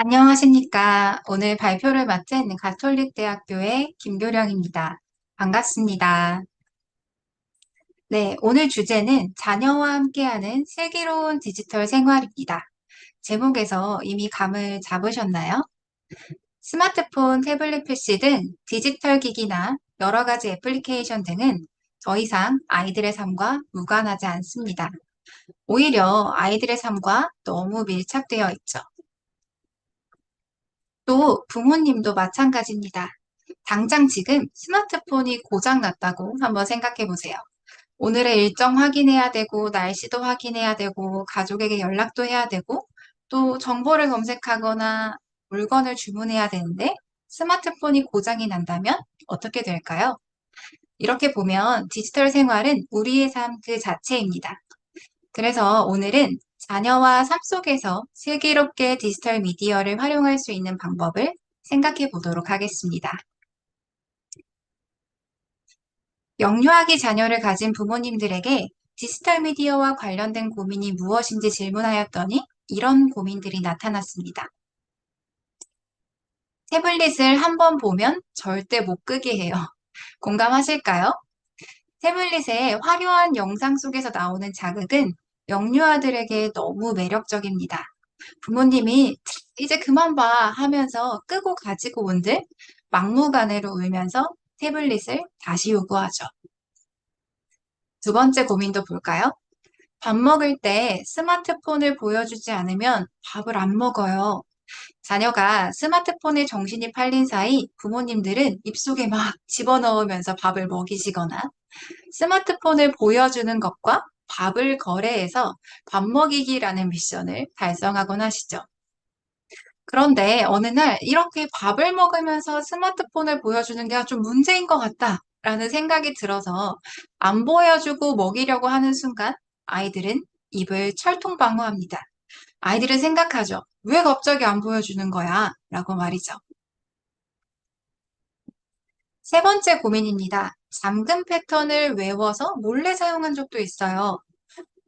안녕하십니까. 오늘 발표를 맡은 가톨릭대학교의 김교령입니다. 반갑습니다. 네, 오늘 주제는 자녀와 함께하는 슬기로운 디지털 생활입니다. 제목에서 이미 감을 잡으셨나요? 스마트폰, 태블릿 PC 등 디지털 기기나 여러 가지 애플리케이션 등은 더 이상 아이들의 삶과 무관하지 않습니다. 오히려 아이들의 삶과 너무 밀착되어 있죠. 또 부모님도 마찬가지입니다. 당장 지금 스마트폰이 고장 났다고 한번 생각해 보세요. 오늘의 일정 확인해야 되고, 날씨도 확인해야 되고, 가족에게 연락도 해야 되고, 또 정보를 검색하거나 물건을 주문해야 되는데, 스마트폰이 고장이 난다면 어떻게 될까요? 이렇게 보면 디지털 생활은 우리의 삶 그 자체입니다. 그래서 오늘은 자녀와 삶 속에서 슬기롭게 디지털 미디어를 활용할 수 있는 방법을 생각해 보도록 하겠습니다. 영유아기 자녀를 가진 부모님들에게 디지털 미디어와 관련된 고민이 무엇인지 질문하였더니 이런 고민들이 나타났습니다. 태블릿을 한 번 보면 절대 못 끄게 해요. 공감하실까요? 태블릿의 화려한 영상 속에서 나오는 자극은 영유아들에게 너무 매력적입니다. 부모님이 이제 그만 봐 하면서 끄고 가지고 온들 막무가내로 울면서 태블릿을 다시 요구하죠. 두 번째 고민도 볼까요? 밥 먹을 때 스마트폰을 보여주지 않으면 밥을 안 먹어요. 자녀가 스마트폰에 정신이 팔린 사이 부모님들은 입속에 막 집어넣으면서 밥을 먹이시거나 스마트폰을 보여주는 것과 밥을 거래해서 밥 먹이기라는 미션을 달성하곤 하시죠. 그런데 어느 날 이렇게 밥을 먹으면서 스마트폰을 보여주는 게 좀 문제인 것 같다라는 생각이 들어서 안 보여주고 먹이려고 하는 순간 아이들은 입을 철통방어합니다. 아이들은 생각하죠. 왜 갑자기 안 보여주는 거야? 라고 말이죠. 세 번째 고민입니다. 잠금 패턴을 외워서 몰래 사용한 적도 있어요.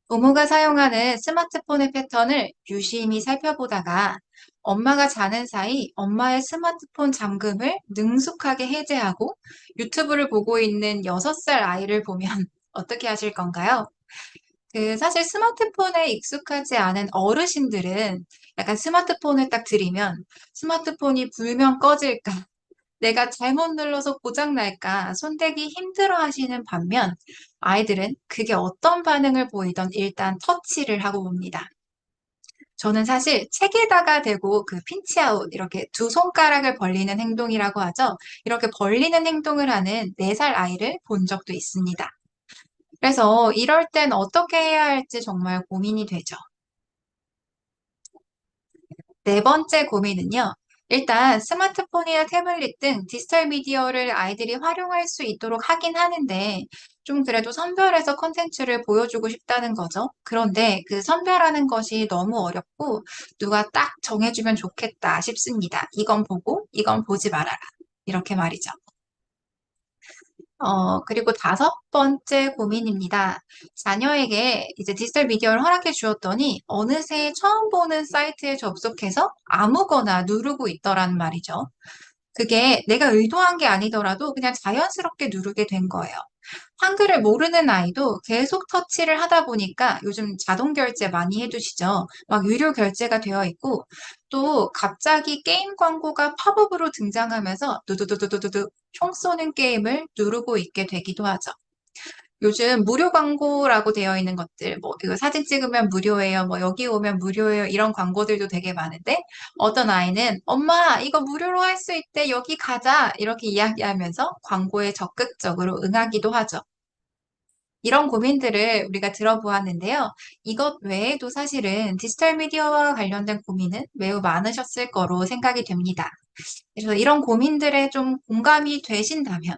부모가 사용하는 스마트폰의 패턴을 유심히 살펴보다가 엄마가 자는 사이 엄마의 스마트폰 잠금을 능숙하게 해제하고 유튜브를 보고 있는 6살 아이를 보면 어떻게 하실 건가요? 사실 스마트폰에 익숙하지 않은 어르신들은 약간 스마트폰을 딱 들이면 스마트폰이 불면 꺼질까? 내가 잘못 눌러서 고장 날까 손대기 힘들어 하시는 반면 아이들은 그게 어떤 반응을 보이던 일단 터치를 하고 봅니다. 저는 사실 책에다가 대고 그 핀치아웃 이렇게 두 손가락을 벌리는 행동이라고 하죠. 이렇게 벌리는 행동을 하는 4살 아이를 본 적도 있습니다. 그래서 이럴 땐 어떻게 해야 할지 정말 고민이 되죠. 네 번째 고민은요. 일단 스마트폰이나 태블릿 등 디지털 미디어를 아이들이 활용할 수 있도록 하긴 하는데 좀 그래도 선별해서 컨텐츠를 보여주고 싶다는 거죠. 그런데 그 선별하는 것이 너무 어렵고 누가 딱 정해주면 좋겠다 싶습니다. 이건 보고 이건 보지 말아라. 이렇게 말이죠. 그리고 다섯 번째 고민입니다. 자녀에게 이제 디지털 미디어를 허락해 주었더니 어느새 처음 보는 사이트에 접속해서 아무거나 누르고 있더란 말이죠. 그게 내가 의도한 게 아니더라도 그냥 자연스럽게 누르게 된 거예요. 한글을 모르는 아이도 계속 터치를 하다 보니까 요즘 자동 결제 많이 해두시죠. 막 유료 결제가 되어 있고 또 갑자기 게임 광고가 팝업으로 등장하면서 두두두두두두 총 쏘는 게임을 누르고 있게 되기도 하죠. 요즘 무료 광고라고 되어 있는 것들, 뭐, 이거 사진 찍으면 무료예요, 뭐, 여기 오면 무료예요, 이런 광고들도 되게 많은데, 어떤 아이는, 엄마, 이거 무료로 할 수 있대, 여기 가자, 이렇게 이야기하면서 광고에 적극적으로 응하기도 하죠. 이런 고민들을 우리가 들어보았는데요. 이것 외에도 사실은 디지털 미디어와 관련된 고민은 매우 많으셨을 거로 생각이 됩니다. 그래서 이런 고민들에 좀 공감이 되신다면,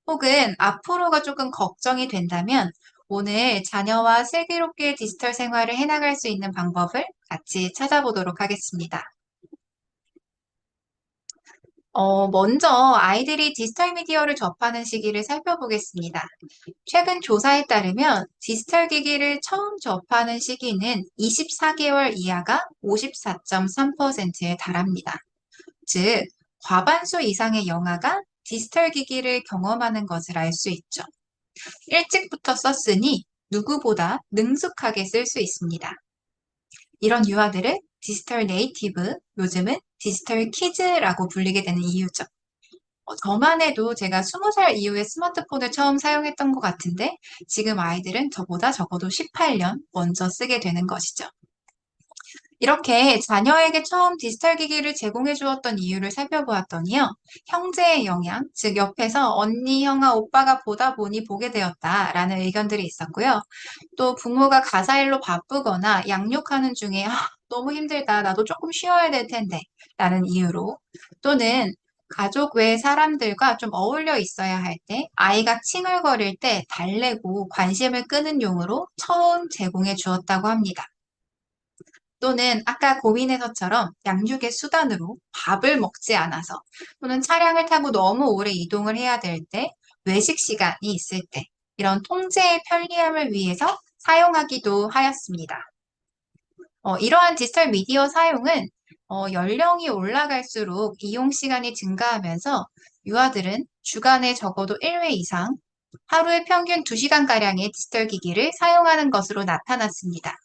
혹은 앞으로가 조금 걱정이 된다면 오늘 자녀와 슬기롭게 디지털 생활을 해나갈 수 있는 방법을 같이 찾아보도록 하겠습니다. 먼저 아이들이 디지털 미디어를 접하는 시기를 살펴보겠습니다. 최근 조사에 따르면 디지털 기기를 처음 접하는 시기는 24개월 이하가 54.3%에 달합니다. 즉, 과반수 이상의 영아가 디지털 기기를 경험하는 것을 알 수 있죠. 일찍부터 썼으니 누구보다 능숙하게 쓸 수 있습니다. 이런 유아들을 디지털 네이티브, 요즘은 디지털 키즈라고 불리게 되는 이유죠. 저만 해도 제가 20살 이후에 스마트폰을 처음 사용했던 것 같은데 지금 아이들은 저보다 적어도 18년 먼저 쓰게 되는 것이죠. 이렇게 자녀에게 처음 디지털 기기를 제공해 주었던 이유를 살펴보았더니요. 형제의 영향, 즉 옆에서 언니, 형아, 오빠가 보다 보니 보게 되었다라는 의견들이 있었고요. 또 부모가 가사일로 바쁘거나 양육하는 중에 너무 힘들다. 나도 조금 쉬어야 될 텐데. 라는 이유로 또는 가족 외 사람들과 좀 어울려 있어야 할 때 아이가 칭얼거릴 때 달래고 관심을 끄는 용으로 처음 제공해 주었다고 합니다. 또는 아까 고민에서처럼 양육의 수단으로 밥을 먹지 않아서 또는 차량을 타고 너무 오래 이동을 해야 될 때, 외식 시간이 있을 때 이런 통제의 편리함을 위해서 사용하기도 하였습니다. 이러한 디지털 미디어 사용은 연령이 올라갈수록 이용 시간이 증가하면서 유아들은 주간에 적어도 1회 이상, 하루에 평균 2시간가량의 디지털 기기를 사용하는 것으로 나타났습니다.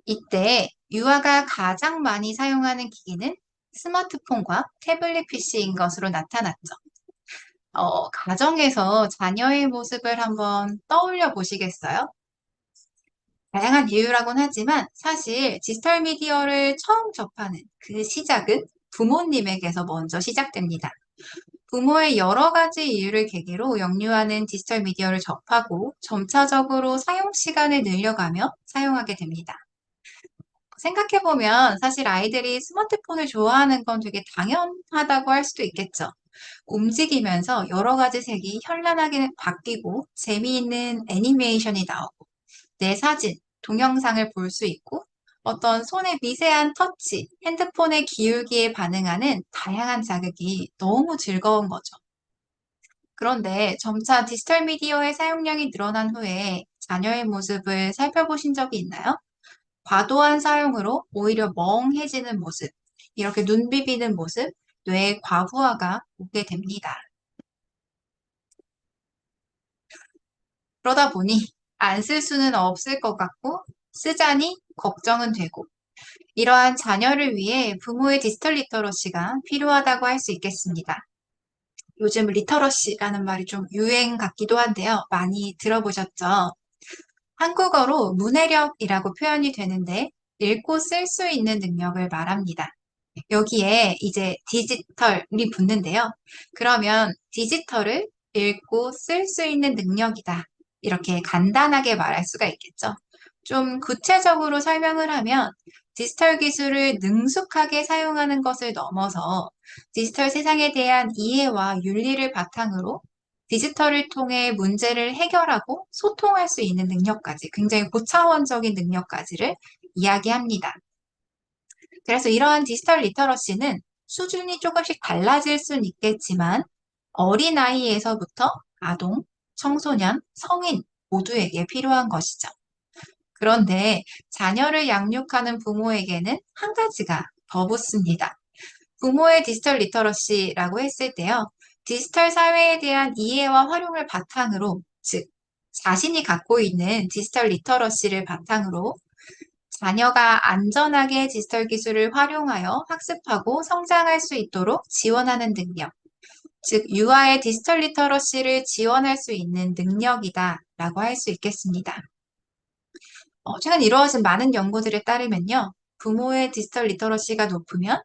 이때 유아가 가장 많이 사용하는 기기는 스마트폰과 태블릿 PC인 것으로 나타났죠. 가정에서 자녀의 모습을 한번 떠올려 보시겠어요? 다양한 이유라고는 하지만 사실 디지털 미디어를 처음 접하는 그 시작은 부모님에게서 먼저 시작됩니다. 부모의 여러 가지 이유를 계기로 영유아는 디지털 미디어를 접하고 점차적으로 사용 시간을 늘려가며 사용하게 됩니다. 생각해보면 사실 아이들이 스마트폰을 좋아하는 건 되게 당연하다고 할 수도 있겠죠. 움직이면서 여러 가지 색이 현란하게 바뀌고 재미있는 애니메이션이 나오고 내 사진, 동영상을 볼 수 있고 어떤 손의 미세한 터치, 핸드폰의 기울기에 반응하는 다양한 자극이 너무 즐거운 거죠. 그런데 점차 디지털 미디어의 사용량이 늘어난 후에 자녀의 모습을 살펴보신 적이 있나요? 과도한 사용으로 오히려 멍해지는 모습, 이렇게 눈 비비는 모습, 뇌의 과부하가 오게 됩니다. 그러다 보니 안 쓸 수는 없을 것 같고 쓰자니 걱정은 되고 이러한 자녀를 위해 부모의 디지털 리터러시가 필요하다고 할 수 있겠습니다. 요즘 리터러시라는 말이 좀 유행 같기도 한데요. 많이 들어보셨죠? 한국어로 문해력이라고 표현이 되는데 읽고 쓸 수 있는 능력을 말합니다. 여기에 이제 디지털이 붙는데요. 그러면 디지털을 읽고 쓸 수 있는 능력이다. 이렇게 간단하게 말할 수가 있겠죠. 좀 구체적으로 설명을 하면 디지털 기술을 능숙하게 사용하는 것을 넘어서 디지털 세상에 대한 이해와 윤리를 바탕으로 디지털을 통해 문제를 해결하고 소통할 수 있는 능력까지, 굉장히 고차원적인 능력까지를 이야기합니다. 그래서 이러한 디지털 리터러시는 수준이 조금씩 달라질 수는 있겠지만 어린아이에서부터 아동, 청소년, 성인 모두에게 필요한 것이죠. 그런데 자녀를 양육하는 부모에게는 한 가지가 더 붙습니다. 부모의 디지털 리터러시라고 했을 때요. 디지털 사회에 대한 이해와 활용을 바탕으로, 즉 자신이 갖고 있는 디지털 리터러시를 바탕으로 자녀가 안전하게 디지털 기술을 활용하여 학습하고 성장할 수 있도록 지원하는 능력, 즉 유아의 디지털 리터러시를 지원할 수 있는 능력이다라고 할 수 있겠습니다. 최근 이루어진 많은 연구들에 따르면요. 부모의 디지털 리터러시가 높으면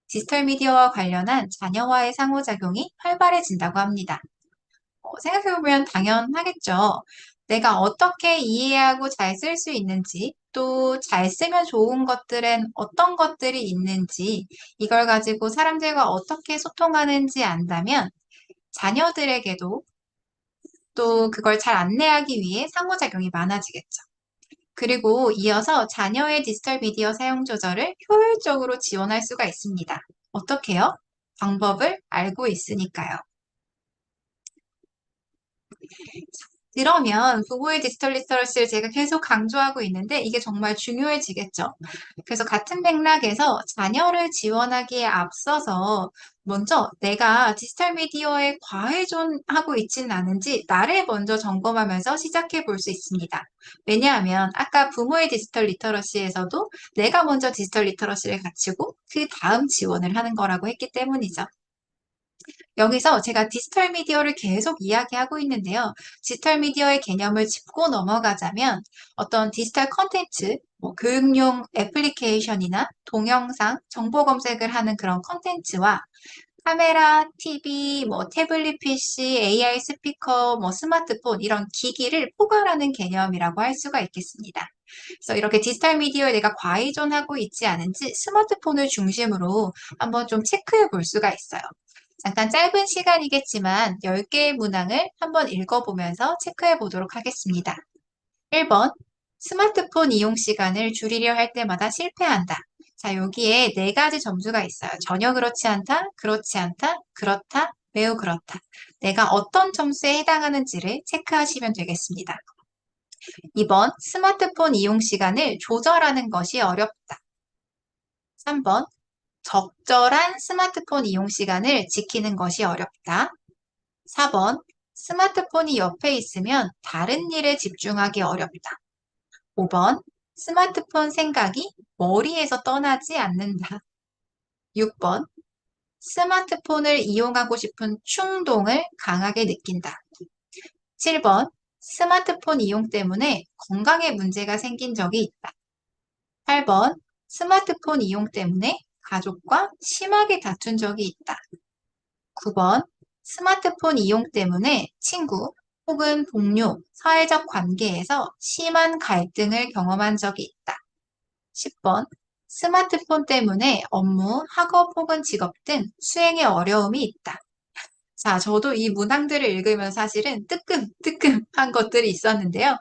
디지털 미디어와 관련한 자녀와의 상호작용이 활발해진다고 합니다. 생각해보면 당연하겠죠. 내가 어떻게 이해하고 잘 쓸 수 있는지, 또 잘 쓰면 좋은 것들은 어떤 것들이 있는지, 이걸 가지고 사람들과 어떻게 소통하는지 안다면 자녀들에게도 또 그걸 잘 안내하기 위해 상호작용이 많아지겠죠. 그리고 이어서 자녀의 디지털 미디어 사용 조절을 효율적으로 지원할 수가 있습니다. 어떻게요? 방법을 알고 있으니까요. 그러면 부모의 디지털 리터러시를 제가 계속 강조하고 있는데 이게 정말 중요해지겠죠. 그래서 같은 맥락에서 자녀를 지원하기에 앞서서 먼저 내가 디지털 미디어에 과의존하고 있지는 않은지 나를 먼저 점검하면서 시작해 볼 수 있습니다. 왜냐하면 아까 부모의 디지털 리터러시에서도 내가 먼저 디지털 리터러시를 갖추고 그 다음 지원을 하는 거라고 했기 때문이죠. 여기서 제가 디지털 미디어를 계속 이야기하고 있는데요. 디지털 미디어의 개념을 짚고 넘어가자면 어떤 디지털 컨텐츠, 뭐 교육용 애플리케이션이나 동영상, 정보 검색을 하는 그런 컨텐츠와 카메라, TV, 뭐 태블릿 PC, AI 스피커, 뭐 스마트폰 이런 기기를 포괄하는 개념이라고 할 수가 있겠습니다. 그래서 이렇게 디지털 미디어에 내가 과의존하고 있지 않은지 스마트폰을 중심으로 한번 좀 체크해 볼 수가 있어요. 잠깐 짧은 시간이겠지만 10개의 문항을 한번 읽어보면서 체크해 보도록 하겠습니다. 1번, 스마트폰 이용 시간을 줄이려 할 때마다 실패한다. 자, 여기에 네 가지 점수가 있어요. 전혀 그렇지 않다, 그렇지 않다, 그렇다, 매우 그렇다. 내가 어떤 점수에 해당하는지를 체크하시면 되겠습니다. 2번, 스마트폰 이용 시간을 조절하는 것이 어렵다. 3번, 적절한 스마트폰 이용 시간을 지키는 것이 어렵다. 4번, 스마트폰이 옆에 있으면 다른 일에 집중하기 어렵다. 5번, 스마트폰 생각이 머리에서 떠나지 않는다. 6번, 스마트폰을 이용하고 싶은 충동을 강하게 느낀다. 7번, 스마트폰 이용 때문에 건강에 문제가 생긴 적이 있다. 8번, 스마트폰 이용 때문에 가족과 심하게 다툰 적이 있다. 9번, 스마트폰 이용 때문에 친구 혹은 동료, 사회적 관계에서 심한 갈등을 경험한 적이 있다. 10번, 스마트폰 때문에 업무, 학업 혹은 직업 등 수행에 어려움이 있다. 자, 저도 이 문항들을 읽으면 사실은 뜨끔뜨끔한 것들이 있었는데요.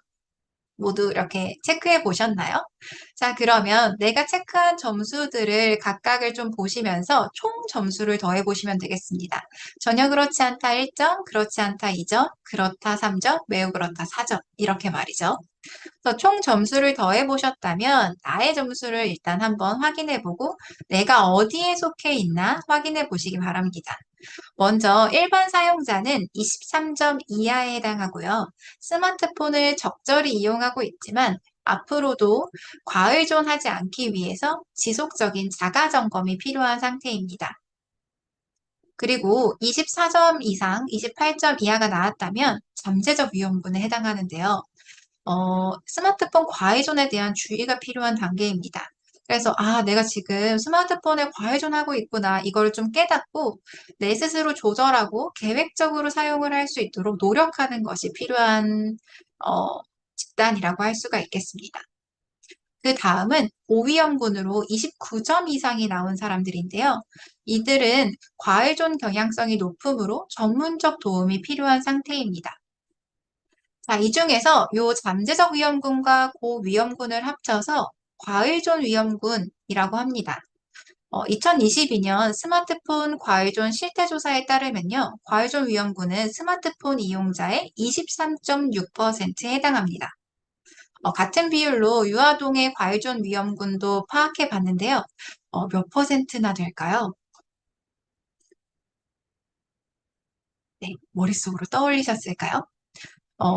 모두 이렇게 체크해 보셨나요? 자, 그러면 내가 체크한 점수들을 각각을 좀 보시면서 총 점수를 더해 보시면 되겠습니다. 전혀 그렇지 않다 1점, 그렇지 않다 2점, 그렇다 3점, 매우 그렇다 4점. 이렇게 말이죠. 그래서 총 점수를 더해 보셨다면 나의 점수를 일단 한번 확인해 보고 내가 어디에 속해 있나 확인해 보시기 바랍니다. 먼저 일반 사용자는 23점 이하에 해당하고요. 스마트폰을 적절히 이용하고 있지만 앞으로도 과의존하지 않기 위해서 지속적인 자가 점검이 필요한 상태입니다. 그리고 24점 이상, 28점 이하가 나왔다면 잠재적 위험군에 해당하는데요. 스마트폰 과의존에 대한 주의가 필요한 단계입니다. 그래서, 아, 내가 지금 스마트폰에 과의존하고 있구나. 이걸 좀 깨닫고 내 스스로 조절하고 계획적으로 사용을 할 수 있도록 노력하는 것이 필요한, 집단이라고 할 수가 있겠습니다. 그 다음은 고위험군으로 29점 이상이 나온 사람들인데요. 이들은 과의존 경향성이 높으므로 전문적 도움이 필요한 상태입니다. 자, 이 중에서 요 잠재적 위험군과 고위험군을 합쳐서 과의존 위험군이라고 합니다. 2022년 스마트폰 과의존 실태조사에 따르면요. 과의존 위험군은 스마트폰 이용자의 23.6%에 해당합니다. 같은 비율로 유아동의 과의존 위험군도 파악해 봤는데요. 몇 퍼센트나 될까요? 네, 머릿속으로 떠올리셨을까요?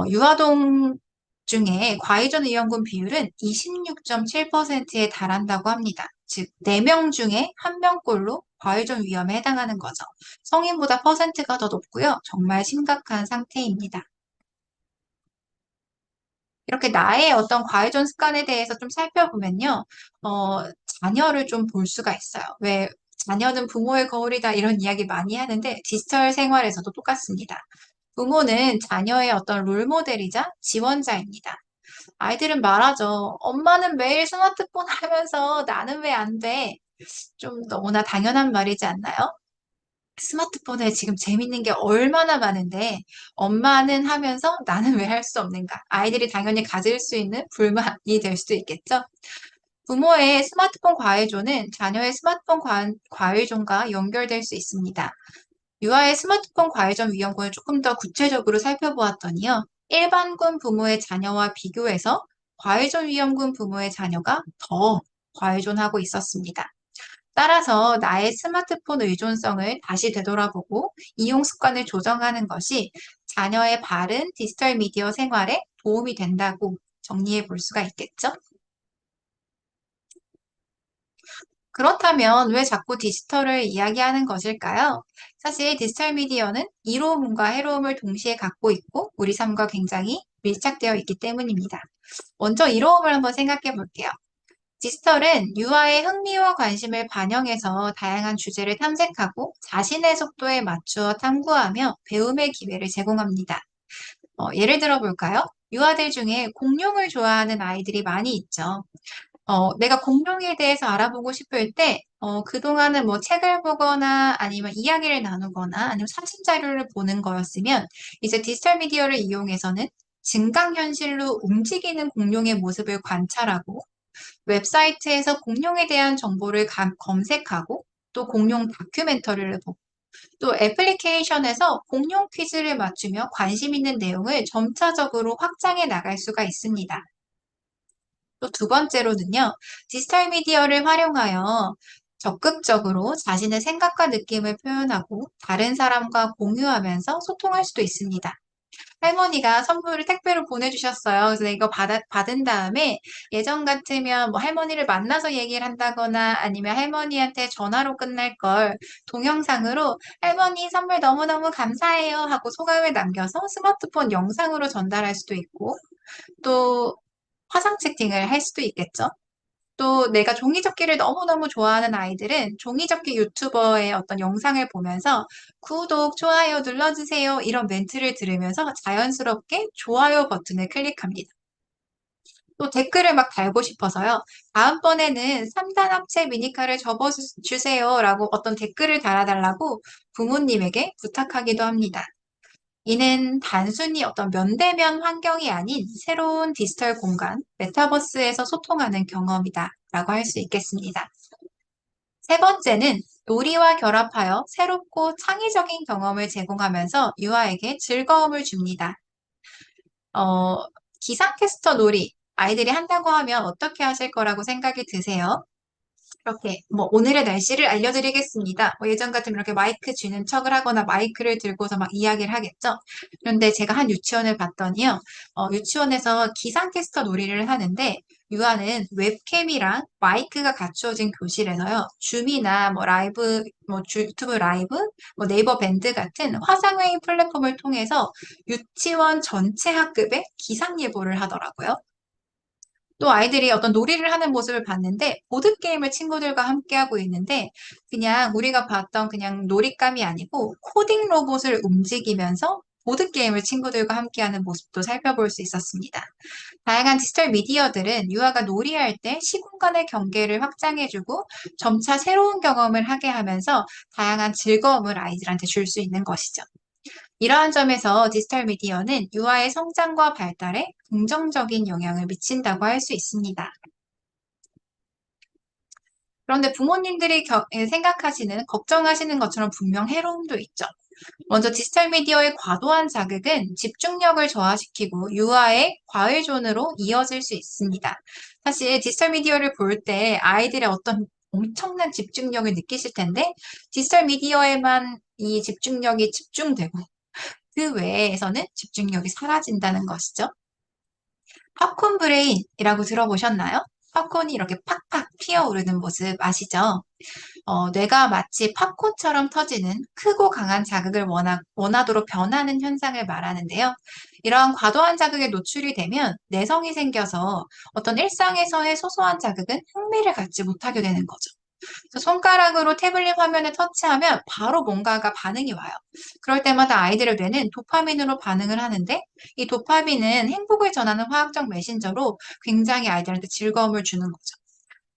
유아동 중에 과의존 의원군 비율은 26.7%에 달한다고 합니다. 즉, 4명 중에 1명꼴로 과의존 위험에 해당하는 거죠. 성인보다 퍼센트가 더 높고요. 정말 심각한 상태입니다. 이렇게 나의 어떤 과의존 습관에 대해서 좀 살펴보면요. 어, 자녀를 좀 볼 수가 있어요. 왜 자녀는 부모의 거울이다 이런 이야기 많이 하는데 디지털 생활에서도 똑같습니다. 부모는 자녀의 어떤 롤모델이자 지원자입니다. 아이들은 말하죠. 엄마는 매일 스마트폰 하면서 나는 왜 안 돼? 좀 너무나 당연한 말이지 않나요? 스마트폰에 지금 재밌는 게 얼마나 많은데 엄마는 하면서 나는 왜 할 수 없는가? 아이들이 당연히 가질 수 있는 불만이 될 수도 있겠죠. 부모의 스마트폰 과외존은 자녀의 스마트폰 과외존과 연결될 수 있습니다. 유아의 스마트폰 과외존 위험군을 조금 더 구체적으로 살펴보았더니요. 일반군 부모의 자녀와 비교해서 과외존 위험군 부모의 자녀가 더 과외존하고 있었습니다. 따라서 나의 스마트폰 의존성을 다시 되돌아보고 이용 습관을 조정하는 것이 자녀의 바른 디지털 미디어 생활에 도움이 된다고 정리해 볼 수가 있겠죠? 그렇다면 왜 자꾸 디지털을 이야기하는 것일까요? 사실 디지털 미디어는 이로움과 해로움을 동시에 갖고 있고 우리 삶과 굉장히 밀착되어 있기 때문입니다. 먼저 이로움을 한번 생각해 볼게요. 디지털은 유아의 흥미와 관심을 반영해서 다양한 주제를 탐색하고 자신의 속도에 맞추어 탐구하며 배움의 기회를 제공합니다. 예를 들어 볼까요? 유아들 중에 공룡을 좋아하는 아이들이 많이 있죠. 내가 공룡에 대해서 알아보고 싶을 때, 그동안은 뭐 책을 보거나 아니면 이야기를 나누거나 아니면 사진 자료를 보는 거였으면, 이제 디지털 미디어를 이용해서는 증강현실로 움직이는 공룡의 모습을 관찰하고, 웹사이트에서 공룡에 대한 정보를 검색하고, 또 공룡 다큐멘터리를 보고, 또 애플리케이션에서 공룡 퀴즈를 맞추며 관심 있는 내용을 점차적으로 확장해 나갈 수가 있습니다. 또 두 번째로는요, 디지털 미디어를 활용하여 적극적으로 자신의 생각과 느낌을 표현하고 다른 사람과 공유하면서 소통할 수도 있습니다. 할머니가 선물을 택배로 보내주셨어요. 그래서 이거 받은 다음에 예전 같으면 뭐 할머니를 만나서 얘기를 한다거나 아니면 할머니한테 전화로 끝날 걸 동영상으로 할머니 선물 너무너무 감사해요 하고 소감을 남겨서 스마트폰 영상으로 전달할 수도 있고 또 화상 채팅을 할 수도 있겠죠. 또 내가 종이접기를 너무너무 좋아하는 아이들은 종이접기 유튜버의 어떤 영상을 보면서 구독, 좋아요 눌러주세요. 이런 멘트를 들으면서 자연스럽게 좋아요 버튼을 클릭합니다. 또 댓글을 막 달고 싶어서요. 다음번에는 3단 합체 미니카를 접어주세요. 라고 어떤 댓글을 달아달라고 부모님에게 부탁하기도 합니다. 이는 단순히 어떤 면대면 환경이 아닌 새로운 디지털 공간, 메타버스에서 소통하는 경험이다 라고 할 수 있겠습니다. 세 번째는 놀이와 결합하여 새롭고 창의적인 경험을 제공하면서 유아에게 즐거움을 줍니다. 어, 기상캐스터 놀이, 아이들이 한다고 하면 어떻게 하실 거라고 생각이 드세요? 이렇게 뭐 오늘의 날씨를 알려드리겠습니다. 뭐 예전 같으면 이렇게 마이크 쥐는 척을 하거나 마이크를 들고서 막 이야기를 하겠죠. 그런데 제가 한 유치원을 봤더니요. 유치원에서 기상캐스터 놀이를 하는데 유아는 웹캠이랑 마이크가 갖추어진 교실에서요. 줌이나 뭐 라이브, 뭐 유튜브 라이브, 뭐 네이버 밴드 같은 화상회의 플랫폼을 통해서 유치원 전체 학급의 기상 예보를 하더라고요. 또 아이들이 어떤 놀이를 하는 모습을 봤는데 보드게임을 친구들과 함께 하고 있는데 그냥 우리가 봤던 그냥 놀잇감이 아니고 코딩 로봇을 움직이면서 보드게임을 친구들과 함께하는 모습도 살펴볼 수 있었습니다. 다양한 디지털 미디어들은 유아가 놀이할 때 시공간의 경계를 확장해주고 점차 새로운 경험을 하게 하면서 다양한 즐거움을 아이들한테 줄 수 있는 것이죠. 이러한 점에서 디지털 미디어는 유아의 성장과 발달에 긍정적인 영향을 미친다고 할 수 있습니다. 그런데 부모님들이 생각하시는, 걱정하시는 것처럼 분명 해로움도 있죠. 먼저 디지털 미디어의 과도한 자극은 집중력을 저하시키고 유아의 과외존으로 이어질 수 있습니다. 사실 디지털 미디어를 볼 때 아이들의 어떤 엄청난 집중력을 느끼실 텐데 디지털 미디어에만 이 집중력이 집중되고 그 외에서는 집중력이 사라진다는 것이죠. 팝콘 브레인이라고 들어보셨나요? 팝콘이 이렇게 팍팍 튀어오르는 모습 아시죠? 뇌가 마치 팝콘처럼 터지는 크고 강한 자극을 원하도록 변하는 현상을 말하는데요. 이러한 과도한 자극에 노출이 되면 내성이 생겨서 어떤 일상에서의 소소한 자극은 흥미를 갖지 못하게 되는 거죠. 그래서 손가락으로 태블릿 화면을 터치하면 바로 뭔가가 반응이 와요. 그럴 때마다 아이들의 뇌는 도파민으로 반응을 하는데 이 도파민은 행복을 전하는 화학적 메신저로 굉장히 아이들한테 즐거움을 주는 거죠.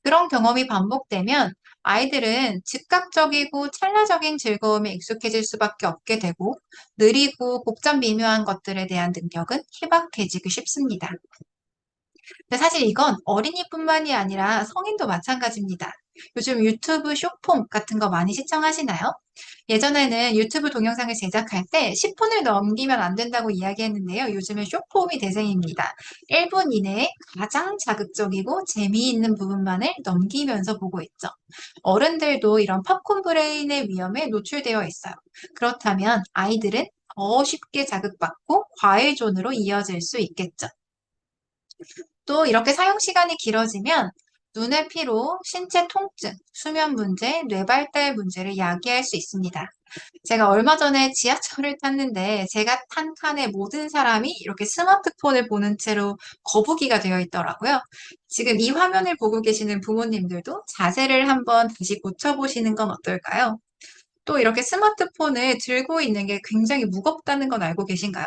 그런 경험이 반복되면 아이들은 즉각적이고 찰나적인 즐거움에 익숙해질 수밖에 없게 되고 느리고 복잡 미묘한 것들에 대한 능력은 희박해지기 쉽습니다. 근데 사실 이건 어린이뿐만이 아니라 성인도 마찬가지입니다. 요즘 유튜브 숏폼 같은 거 많이 시청하시나요? 예전에는 유튜브 동영상을 제작할 때 10분을 넘기면 안 된다고 이야기했는데요. 요즘은 숏폼이 대세입니다. 1분 이내에 가장 자극적이고 재미있는 부분만을 넘기면서 보고 있죠. 어른들도 이런 팝콘 브레인의 위험에 노출되어 있어요. 그렇다면 아이들은 더 쉽게 자극받고 과일존으로 이어질 수 있겠죠. 또 이렇게 사용 시간이 길어지면 눈의 피로, 신체 통증, 수면 문제, 뇌발달 문제를 야기할 수 있습니다. 제가 얼마 전에 지하철을 탔는데 제가 탄 칸에 모든 사람이 이렇게 스마트폰을 보는 채로 거북이가 되어 있더라고요. 지금 이 화면을 보고 계시는 부모님들도 자세를 한번 다시 고쳐보시는 건 어떨까요? 또 이렇게 스마트폰을 들고 있는 게 굉장히 무겁다는 건 알고 계신가요?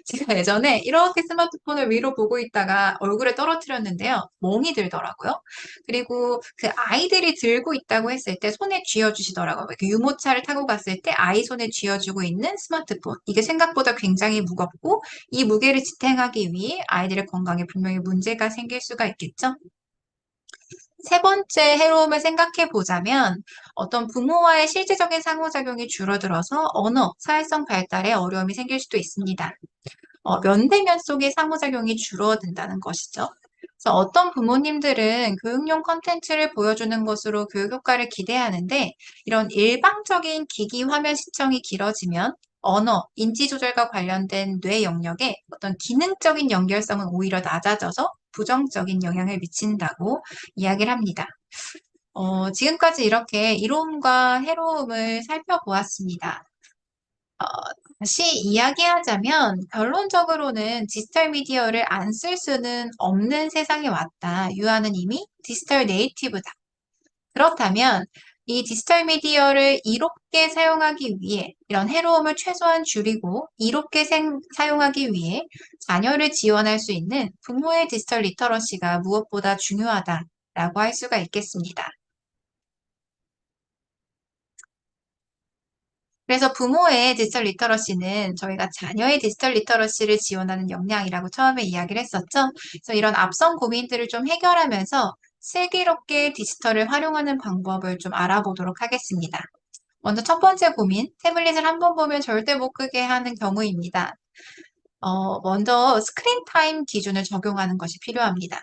제가 예전에 이렇게 스마트폰을 위로 보고 있다가 얼굴에 떨어뜨렸는데요. 멍이 들더라고요. 그리고 그 아이들이 들고 있다고 했을 때 손에 쥐어주시더라고요. 이렇게 유모차를 타고 갔을 때 아이 손에 쥐어주고 있는 스마트폰. 이게 생각보다 굉장히 무겁고 이 무게를 지탱하기 위해 아이들의 건강에 분명히 문제가 생길 수가 있겠죠? 세 번째 해로움을 생각해 보자면 어떤 부모와의 실제적인 상호작용이 줄어들어서 언어, 사회성 발달에 어려움이 생길 수도 있습니다. 면대면 속의 상호작용이 줄어든다는 것이죠. 그래서 어떤 부모님들은 교육용 컨텐츠를 보여주는 것으로 교육 효과를 기대하는데 이런 일방적인 기기 화면 시청이 길어지면 언어, 인지 조절과 관련된 뇌 영역에 어떤 기능적인 연결성은 오히려 낮아져서 부정적인 영향을 미친다고 이야기를 합니다. 지금까지 이렇게 이로움과 해로움을 살펴보았습니다. 어, 다시 이야기하자면 결론적으로는 디지털 미디어를 안 쓸 수는 없는 세상에 왔다. 유아는 이미 디지털 네이티브다. 그렇다면 이 디지털 미디어를 이롭게 사용하기 위해 이런 해로움을 최소한 줄이고 이롭게 사용하기 위해 자녀를 지원할 수 있는 부모의 디지털 리터러시가 무엇보다 중요하다라고 할 수가 있겠습니다. 그래서 부모의 디지털 리터러시는 저희가 자녀의 디지털 리터러시를 지원하는 역량이라고 처음에 이야기를 했었죠. 그래서 이런 앞선 고민들을 좀 해결하면서 슬기롭게 디지털을 활용하는 방법을 좀 알아보도록 하겠습니다. 먼저 첫 번째 고민, 태블릿을 한 번 보면 절대 못 끄게 하는 경우입니다. 먼저 스크린 타임 기준을 적용하는 것이 필요합니다.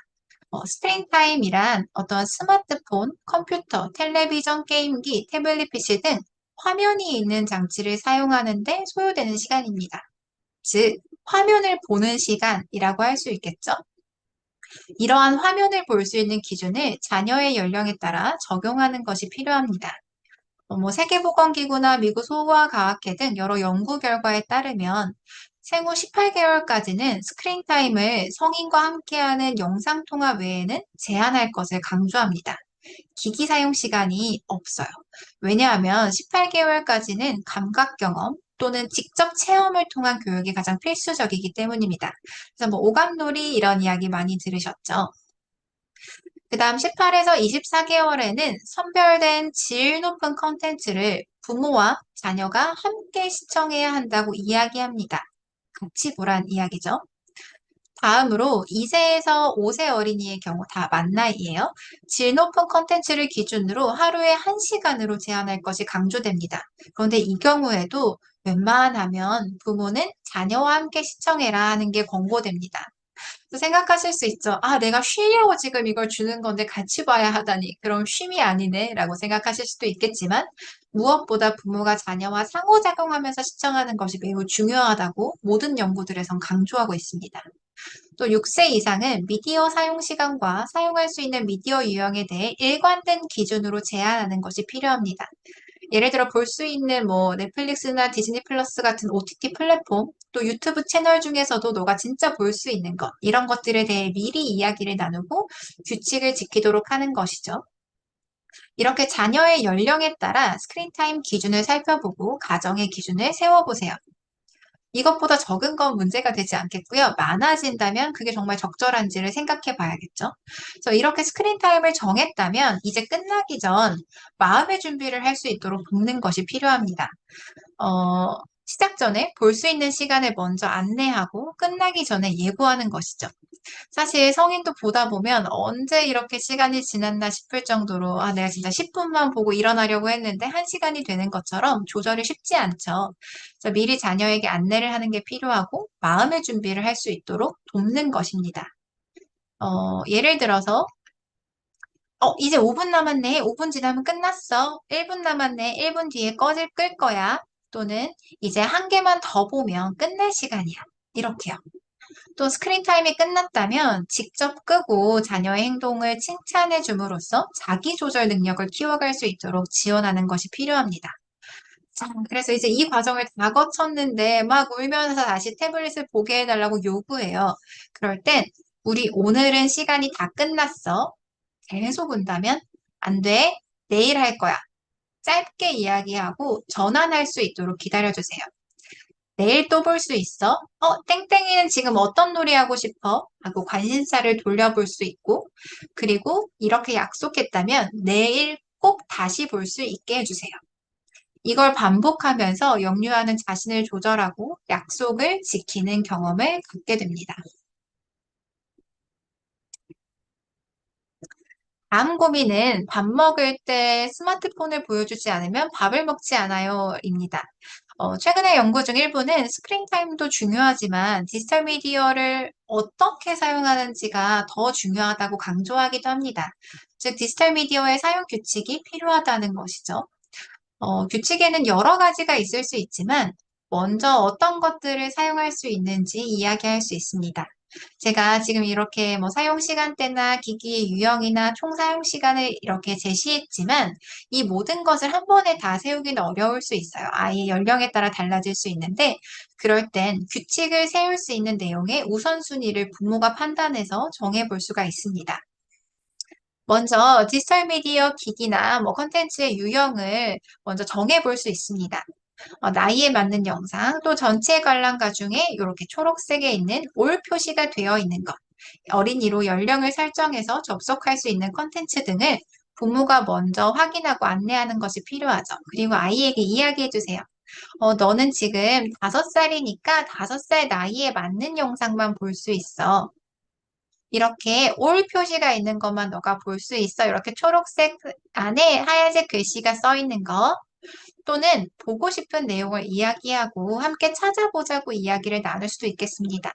스크린 타임이란 어떤 스마트폰, 컴퓨터, 텔레비전, 게임기, 태블릿 PC 등 화면이 있는 장치를 사용하는데 소요되는 시간입니다. 즉, 화면을 보는 시간이라고 할 수 있겠죠? 이러한 화면을 볼 수 있는 기준을 자녀의 연령에 따라 적용하는 것이 필요합니다. 세계보건기구나 미국 소아과학회 등 여러 연구 결과에 따르면 생후 18개월까지는 스크린 타임을 성인과 함께하는 영상통화 외에는 제한할 것을 강조합니다. 기기 사용 시간이 없어요. 왜냐하면 18개월까지는 감각 경험 또는 직접 체험을 통한 교육이 가장 필수적이기 때문입니다. 그래서 오감놀이 이런 이야기 많이 들으셨죠? 그 다음 18에서 24개월에는 선별된 질 높은 컨텐츠를 부모와 자녀가 함께 시청해야 한다고 이야기합니다. 같이 보란 이야기죠. 다음으로 2세에서 5세 어린이의 경우 다 만 나이예요. 질 높은 컨텐츠를 기준으로 하루에 1시간으로 제한할 것이 강조됩니다. 그런데 이 경우에도 웬만하면 부모는 자녀와 함께 시청해라 하는 게 권고됩니다. 또 생각하실 수 있죠. 아, 내가 쉬려고 지금 이걸 주는 건데 같이 봐야 하다니. 그럼 쉼이 아니네. 라고 생각하실 수도 있겠지만, 무엇보다 부모가 자녀와 상호작용하면서 시청하는 것이 매우 중요하다고 모든 연구들에선 강조하고 있습니다. 또 6세 이상은 미디어 사용 시간과 사용할 수 있는 미디어 유형에 대해 일관된 기준으로 제한하는 것이 필요합니다. 예를 들어 볼 수 있는 넷플릭스나 디즈니 플러스 같은 OTT 플랫폼, 또 유튜브 채널 중에서도 너가 진짜 볼 수 있는 것, 이런 것들에 대해 미리 이야기를 나누고 규칙을 지키도록 하는 것이죠. 이렇게 자녀의 연령에 따라 스크린 타임 기준을 살펴보고 가정의 기준을 세워보세요. 이것보다 적은 건 문제가 되지 않겠고요. 많아진다면 그게 정말 적절한지를 생각해 봐야겠죠. 그래서 이렇게 스크린 타임을 정했다면 이제 끝나기 전 마음의 준비를 할 수 있도록 돕는 것이 필요합니다. 시작 전에 볼 수 있는 시간을 먼저 안내하고 끝나기 전에 예고하는 것이죠. 사실 성인도 보다 보면 언제 이렇게 시간이 지났나 싶을 정도로 아, 내가 진짜 10분만 보고 일어나려고 했는데 1시간이 되는 것처럼 조절이 쉽지 않죠. 그래서 미리 자녀에게 안내를 하는 게 필요하고 마음의 준비를 할 수 있도록 돕는 것입니다. 예를 들어서 이제 5분 남았네. 5분 지나면 끝났어. 1분 남았네. 1분 뒤에 끌 거야. 또는 이제 한 개만 더 보면 끝낼 시간이야. 이렇게요. 또 스크린 타임이 끝났다면 직접 끄고 자녀의 행동을 칭찬해 줌으로써 자기 조절 능력을 키워갈 수 있도록 지원하는 것이 필요합니다. 자, 그래서 이제 이 과정을 다 거쳤는데 막 울면서 다시 태블릿을 보게 해달라고 요구해요. 그럴 땐 우리 오늘은 시간이 다 끝났어. 계속 운다면 안 돼. 내일 할 거야. 짧게 이야기하고 전환할 수 있도록 기다려주세요. 내일 또 볼 수 있어? 땡땡이는 지금 어떤 놀이 하고 싶어? 하고 관심사를 돌려볼 수 있고, 그리고 이렇게 약속했다면 내일 꼭 다시 볼 수 있게 해주세요. 이걸 반복하면서 역류하는 자신을 조절하고 약속을 지키는 경험을 갖게 됩니다. 다음 고민은 밥 먹을 때 스마트폰을 보여주지 않으면 밥을 먹지 않아요.입니다. 최근에 연구 중 일부는 스크린 타임도 중요하지만 디지털 미디어를 어떻게 사용하는지가 더 중요하다고 강조하기도 합니다. 즉, 디지털 미디어의 사용 규칙이 필요하다는 것이죠. 규칙에는 여러 가지가 있을 수 있지만 먼저 어떤 것들을 사용할 수 있는지 이야기할 수 있습니다. 제가 지금 이렇게 뭐 사용 시간대나 기기의 유형이나 총 사용 시간을 이렇게 제시했지만 이 모든 것을 한 번에 다 세우기는 어려울 수 있어요. 아이의 연령에 따라 달라질 수 있는데 그럴 땐 규칙을 세울 수 있는 내용의 우선순위를 부모가 판단해서 정해볼 수가 있습니다. 먼저 디지털 미디어 기기나 뭐 컨텐츠의 유형을 먼저 정해볼 수 있습니다. 나이에 맞는 영상, 또 전체 관람가 중에 이렇게 초록색에 있는 올 표시가 되어 있는 것, 어린이로 연령을 설정해서 접속할 수 있는 컨텐츠 등을 부모가 먼저 확인하고 안내하는 것이 필요하죠. 그리고 아이에게 이야기해 주세요. 너는 지금 5살이니까 5살 나이에 맞는 영상만 볼 수 있어. 이렇게 올 표시가 있는 것만 너가 볼 수 있어. 이렇게 초록색 안에 하얀색 글씨가 써 있는 거. 또는 보고 싶은 내용을 이야기하고 함께 찾아보자고 이야기를 나눌 수도 있겠습니다.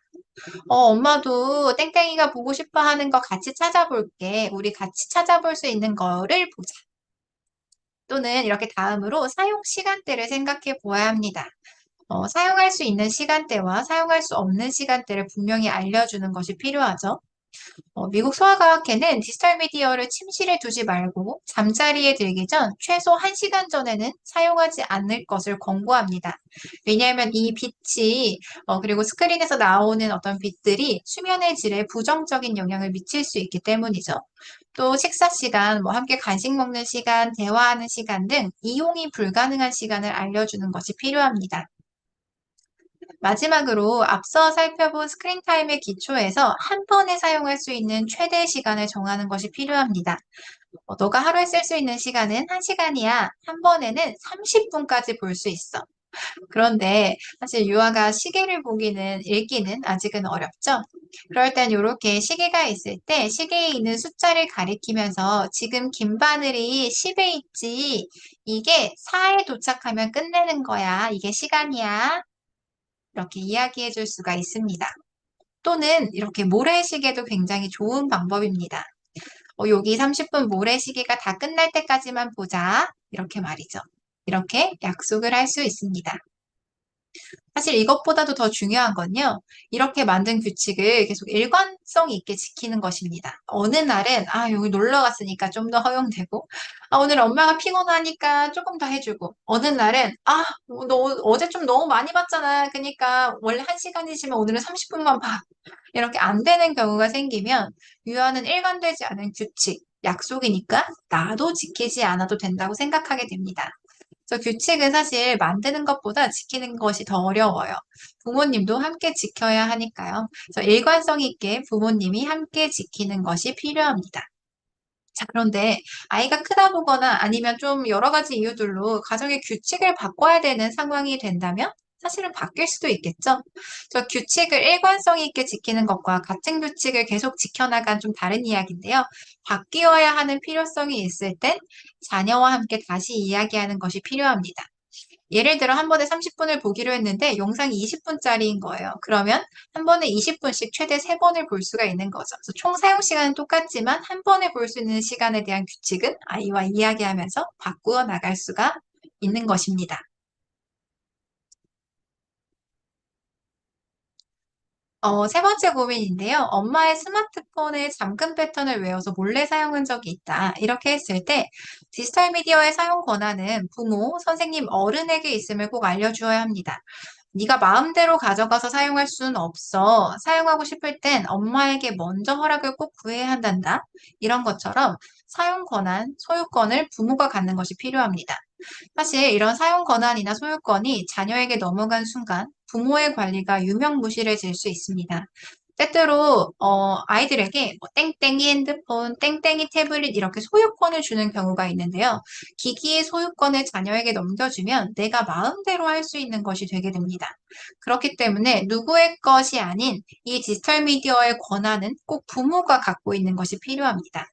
엄마도 땡땡이가 보고 싶어 하는 거 같이 찾아볼게. 우리 같이 찾아볼 수 있는 거를 보자. 또는 이렇게 다음으로 사용 시간대를 생각해 보아야 합니다. 사용할 수 있는 시간대와 사용할 수 없는 시간대를 분명히 알려주는 것이 필요하죠. 미국 소아과학회는 디지털 미디어를 침실에 두지 말고 잠자리에 들기 전 최소 1시간 전에는 사용하지 않을 것을 권고합니다. 왜냐하면 이 빛이 그리고 스크린에서 나오는 어떤 빛들이 수면의 질에 부정적인 영향을 미칠 수 있기 때문이죠. 또 식사 시간, 뭐 함께 간식 먹는 시간, 대화하는 시간 등 이용이 불가능한 시간을 알려주는 것이 필요합니다. 마지막으로 앞서 살펴본 스크린 타임의 기초에서 한 번에 사용할 수 있는 최대 시간을 정하는 것이 필요합니다. 너가 하루에 쓸 수 있는 시간은 1시간이야. 한 번에는 30분까지 볼 수 있어. 그런데 사실 유아가 시계를 읽기는 아직은 어렵죠? 그럴 땐 이렇게 시계가 있을 때 시계에 있는 숫자를 가리키면서 지금 긴 바늘이 10에 있지. 이게 4에 도착하면 끝내는 거야. 이게 시간이야. 이렇게 이야기해 줄 수가 있습니다. 또는 이렇게 모래시계도 굉장히 좋은 방법입니다. 여기 30분 모래시계가 다 끝날 때까지만 보자. 이렇게 말이죠. 이렇게 약속을 할 수 있습니다. 사실 이것보다도 더 중요한 건요. 이렇게 만든 규칙을 계속 일관성 있게 지키는 것입니다. 어느 날은 여기 놀러 갔으니까 좀 더 허용되고 오늘 엄마가 피곤하니까 조금 더 해주고 어느 날은 너 어제 좀 너무 많이 봤잖아. 그러니까 원래 1시간이지만 오늘은 30분만 봐. 이렇게 안 되는 경우가 생기면 유아는 일관되지 않은 규칙, 약속이니까 나도 지키지 않아도 된다고 생각하게 됩니다. 그래서 규칙은 사실 만드는 것보다 지키는 것이 더 어려워요. 부모님도 함께 지켜야 하니까요. 그래서 일관성 있게 부모님이 함께 지키는 것이 필요합니다. 자, 그런데 아이가 크다 보거나 아니면 좀 여러 가지 이유들로 가정의 규칙을 바꿔야 되는 상황이 된다면 사실은 바뀔 수도 있겠죠. 저 규칙을 일관성 있게 지키는 것과 같은 규칙을 계속 지켜나간 좀 다른 이야기인데요. 바뀌어야 하는 필요성이 있을 땐 자녀와 함께 다시 이야기하는 것이 필요합니다. 예를 들어 한 번에 30분을 보기로 했는데 영상이 20분짜리인 거예요. 그러면 한 번에 20분씩 최대 3번을 볼 수가 있는 거죠. 그래서 총 사용 시간은 똑같지만 한 번에 볼 수 있는 시간에 대한 규칙은 아이와 이야기하면서 바꾸어 나갈 수가 있는 것입니다. 세 번째 고민인데요. 엄마의 스마트폰의 잠금 패턴을 외워서 몰래 사용한 적이 있다. 이렇게 했을 때 디지털 미디어의 사용 권한은 부모, 선생님, 어른에게 있음을 꼭 알려주어야 합니다. 네가 마음대로 가져가서 사용할 수는 없어. 사용하고 싶을 땐 엄마에게 먼저 허락을 꼭 구해야 한단다. 이런 것처럼 사용 권한, 소유권을 부모가 갖는 것이 필요합니다. 사실 이런 사용 권한이나 소유권이 자녀에게 넘어간 순간 부모의 관리가 유명무실해질 수 있습니다. 때때로 아이들에게 뭐 땡땡이 핸드폰, 땡땡이 태블릿 이렇게 소유권을 주는 경우가 있는데요. 기기의 소유권을 자녀에게 넘겨주면 내가 마음대로 할 수 있는 것이 되게 됩니다. 그렇기 때문에 누구의 것이 아닌 이 디지털 미디어의 권한은 꼭 부모가 갖고 있는 것이 필요합니다.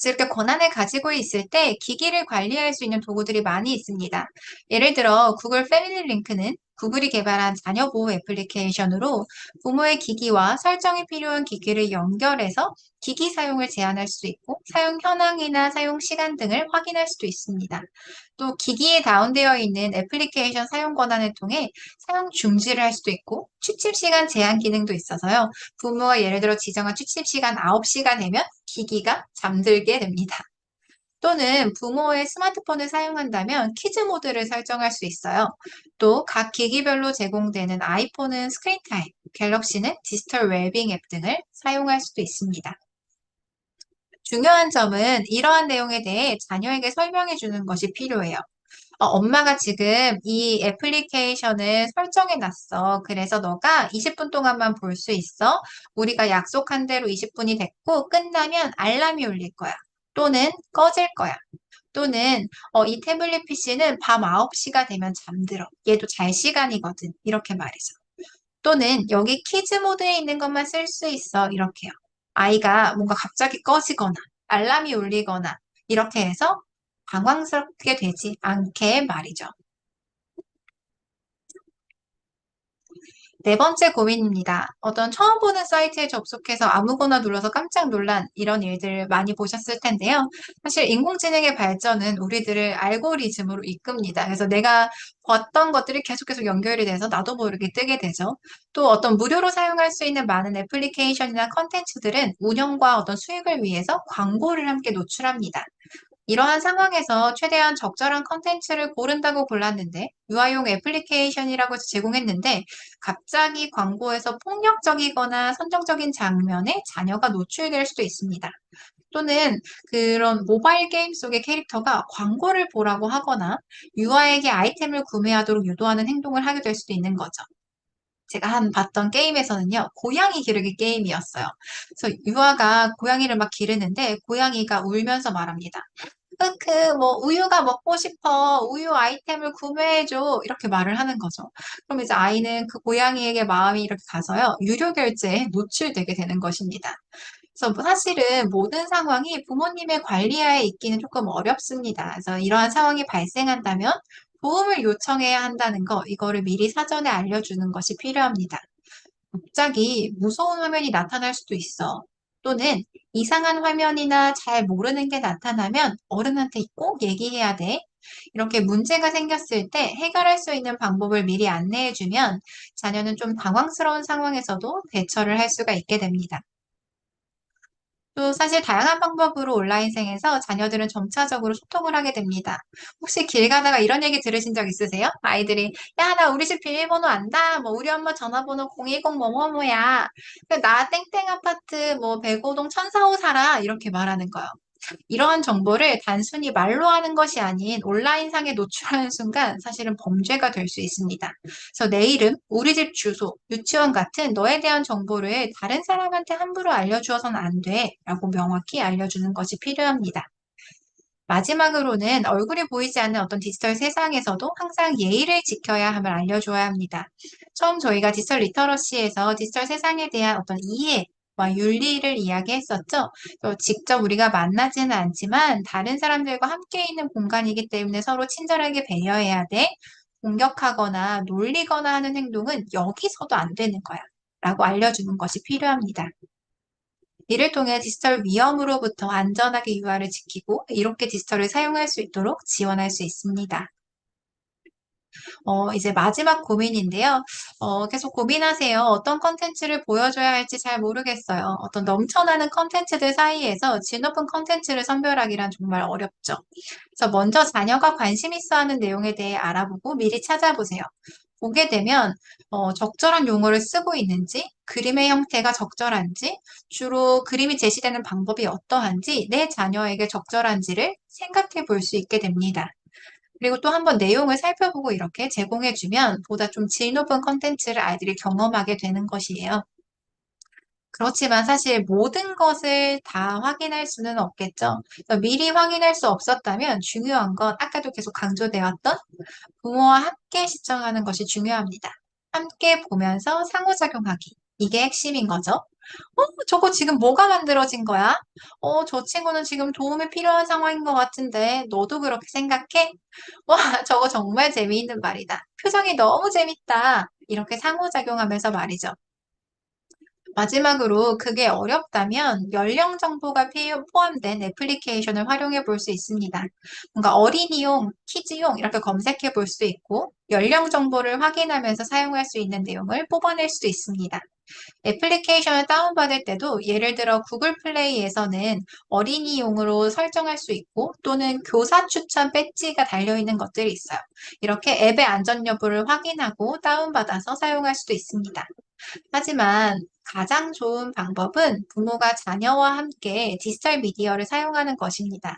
그래서 이렇게 권한을 가지고 있을 때 기기를 관리할 수 있는 도구들이 많이 있습니다. 예를 들어 구글 패밀리 링크는 구글이 개발한 자녀 보호 애플리케이션으로 부모의 기기와 설정이 필요한 기기를 연결해서 기기 사용을 제한할 수 있고 사용 현황이나 사용 시간 등을 확인할 수도 있습니다. 또 기기에 다운되어 있는 애플리케이션 사용 권한을 통해 사용 중지를 할 수도 있고 취침 시간 제한 기능도 있어서요. 부모가 예를 들어 지정한 취침 시간 9시가 되면 기기가 잠들게 됩니다. 또는 부모의 스마트폰을 사용한다면 키즈 모드를 설정할 수 있어요. 또 각 기기별로 제공되는 아이폰은 스크린 타임, 갤럭시는 디지털 웰빙 앱 등을 사용할 수도 있습니다. 중요한 점은 이러한 내용에 대해 자녀에게 설명해 주는 것이 필요해요. 엄마가 지금 이 애플리케이션을 설정해 놨어. 그래서 너가 20분 동안만 볼 수 있어. 우리가 약속한 대로 20분이 됐고 끝나면 알람이 울릴 거야. 또는 꺼질 거야. 또는 이 태블릿 PC는 밤 9시가 되면 잠들어. 얘도 잘 시간이거든. 이렇게 말이죠. 또는 여기 키즈 모드에 있는 것만 쓸 수 있어. 이렇게요. 아이가 뭔가 갑자기 꺼지거나 알람이 울리거나 이렇게 해서 당황스럽게 되지 않게 말이죠. 네 번째 고민입니다. 어떤 처음 보는 사이트에 접속해서 아무거나 눌러서 깜짝 놀란 이런 일들 많이 보셨을 텐데요. 사실 인공지능의 발전은 우리들을 알고리즘으로 이끕니다. 그래서 내가 봤던 것들이 계속 연결이 돼서 나도 모르게 뜨게 되죠. 또 어떤 무료로 사용할 수 있는 많은 애플리케이션이나 컨텐츠들은 운영과 어떤 수익을 위해서 광고를 함께 노출합니다. 이러한 상황에서 최대한 적절한 컨텐츠를 고른다고 골랐는데 유아용 애플리케이션이라고 제공했는데 갑자기 광고에서 폭력적이거나 선정적인 장면에 자녀가 노출될 수도 있습니다. 또는 그런 모바일 게임 속의 캐릭터가 광고를 보라고 하거나 유아에게 아이템을 구매하도록 유도하는 행동을 하게 될 수도 있는 거죠. 제가 봤던 게임에서는요, 고양이 기르기 게임이었어요. 그래서 유아가 고양이를 막 기르는데 고양이가 울면서 말합니다. 뭐, 우유가 먹고 싶어. 우유 아이템을 구매해줘. 이렇게 말을 하는 거죠. 그럼 이제 아이는 그 고양이에게 마음이 이렇게 가서요, 유료 결제에 노출되게 되는 것입니다. 그래서 사실은 모든 상황이 부모님의 관리하에 있기는 조금 어렵습니다. 그래서 이러한 상황이 발생한다면 도움을 요청해야 한다는 거, 이거를 미리 사전에 알려주는 것이 필요합니다. 갑자기 무서운 화면이 나타날 수도 있어. 또는 이상한 화면이나 잘 모르는 게 나타나면 어른한테 꼭 얘기해야 돼. 이렇게 문제가 생겼을 때 해결할 수 있는 방법을 미리 안내해주면 자녀는 좀 당황스러운 상황에서도 대처를 할 수가 있게 됩니다. 또 사실 다양한 방법으로 온라인생에서 자녀들은 점차적으로 소통을 하게 됩니다. 혹시 길 가다가 이런 얘기 들으신 적 있으세요? 아이들이 야, 나 우리 집 비밀번호 안다. 뭐 우리 엄마 전화번호 010 뭐뭐뭐야. 나 땡땡 아파트 뭐 백오동 천사호 살아. 이렇게 말하는 거예요. 이러한 정보를 단순히 말로 하는 것이 아닌 온라인상에 노출하는 순간 사실은 범죄가 될 수 있습니다. 그래서 내 이름, 우리 집 주소, 유치원 같은 너에 대한 정보를 다른 사람한테 함부로 알려주어서는 안 돼 라고 명확히 알려주는 것이 필요합니다. 마지막으로는 얼굴이 보이지 않는 어떤 디지털 세상에서도 항상 예의를 지켜야 함을 알려줘야 합니다. 처음 저희가 디지털 리터러시에서 디지털 세상에 대한 어떤 이해와 윤리를 이야기했었죠. 또 직접 우리가 만나지는 않지만 다른 사람들과 함께 있는 공간이기 때문에 서로 친절하게 배려해야 돼. 공격하거나 놀리거나 하는 행동은 여기서도 안 되는 거야. 라고 알려주는 것이 필요합니다. 이를 통해 디지털 위험으로부터 안전하게 유아를 지키고 이롭게 디지털을 사용할 수 있도록 지원할 수 있습니다. 이제 마지막 고민인데요. 계속 고민하세요. 어떤 컨텐츠를 보여줘야 할지 잘 모르겠어요. 어떤 넘쳐나는 컨텐츠들 사이에서 질 높은 컨텐츠를 선별하기란 정말 어렵죠. 그래서 먼저 자녀가 관심 있어 하는 내용에 대해 알아보고 미리 찾아보세요. 보게 되면 적절한 용어를 쓰고 있는지, 그림의 형태가 적절한지, 주로 그림이 제시되는 방법이 어떠한지, 내 자녀에게 적절한지를 생각해 볼 수 있게 됩니다. 그리고 또 한번 내용을 살펴보고 이렇게 제공해주면 보다 좀 질 높은 컨텐츠를 아이들이 경험하게 되는 것이에요. 그렇지만 사실 모든 것을 다 확인할 수는 없겠죠. 그래서 미리 확인할 수 없었다면 중요한 건 아까도 계속 강조되었던 부모와 함께 시청하는 것이 중요합니다. 함께 보면서 상호작용하기. 이게 핵심인 거죠. 저거 지금 뭐가 만들어진 거야? 저 친구는 지금 도움이 필요한 상황인 것 같은데, 너도 그렇게 생각해? 와, 저거 정말 재미있는 말이다. 표정이 너무 재밌다. 이렇게 상호작용하면서 말이죠. 마지막으로 그게 어렵다면 연령 정보가 포함된 애플리케이션을 활용해 볼 수 있습니다. 뭔가 어린이용, 키즈용 이렇게 검색해 볼 수도 있고 연령 정보를 확인하면서 사용할 수 있는 내용을 뽑아낼 수도 있습니다. 애플리케이션을 다운받을 때도 예를 들어 구글 플레이에서는 어린이용으로 설정할 수 있고 또는 교사 추천 배지가 달려있는 것들이 있어요. 이렇게 앱의 안전 여부를 확인하고 다운받아서 사용할 수도 있습니다. 하지만 가장 좋은 방법은 부모가 자녀와 함께 디지털 미디어를 사용하는 것입니다.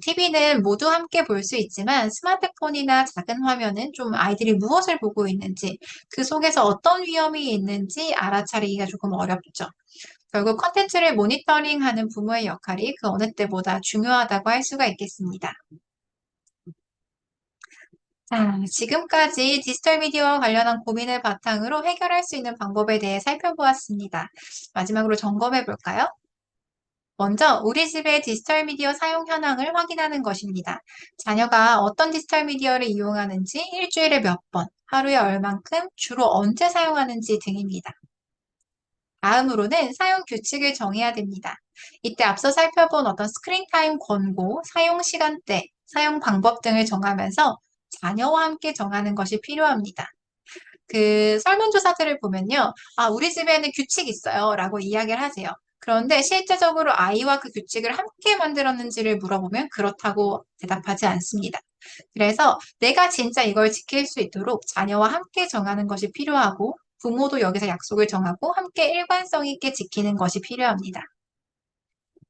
TV는 모두 함께 볼 수 있지만 스마트폰이나 작은 화면은 좀 아이들이 무엇을 보고 있는지, 그 속에서 어떤 위험이 있는지 알아차리기가 조금 어렵죠. 결국 컨텐츠를 모니터링하는 부모의 역할이 그 어느 때보다 중요하다고 할 수가 있겠습니다. 자, 지금까지 디지털 미디어와 관련한 고민을 바탕으로 해결할 수 있는 방법에 대해 살펴보았습니다. 마지막으로 점검해 볼까요? 먼저 우리 집의 디지털 미디어 사용 현황을 확인하는 것입니다. 자녀가 어떤 디지털 미디어를 이용하는지, 일주일에 몇 번, 하루에 얼만큼, 주로 언제 사용하는지 등입니다. 다음으로는 사용 규칙을 정해야 됩니다. 이때 앞서 살펴본 어떤 스크린 타임 권고, 사용 시간대, 사용 방법 등을 정하면서 자녀와 함께 정하는 것이 필요합니다. 그 설문조사들을 보면요. 우리 집에는 규칙이 있어요. 라고 이야기를 하세요. 그런데 실제적으로 아이와 그 규칙을 함께 만들었는지를 물어보면 그렇다고 대답하지 않습니다. 그래서 내가 진짜 이걸 지킬 수 있도록 자녀와 함께 정하는 것이 필요하고 부모도 여기서 약속을 정하고 함께 일관성 있게 지키는 것이 필요합니다.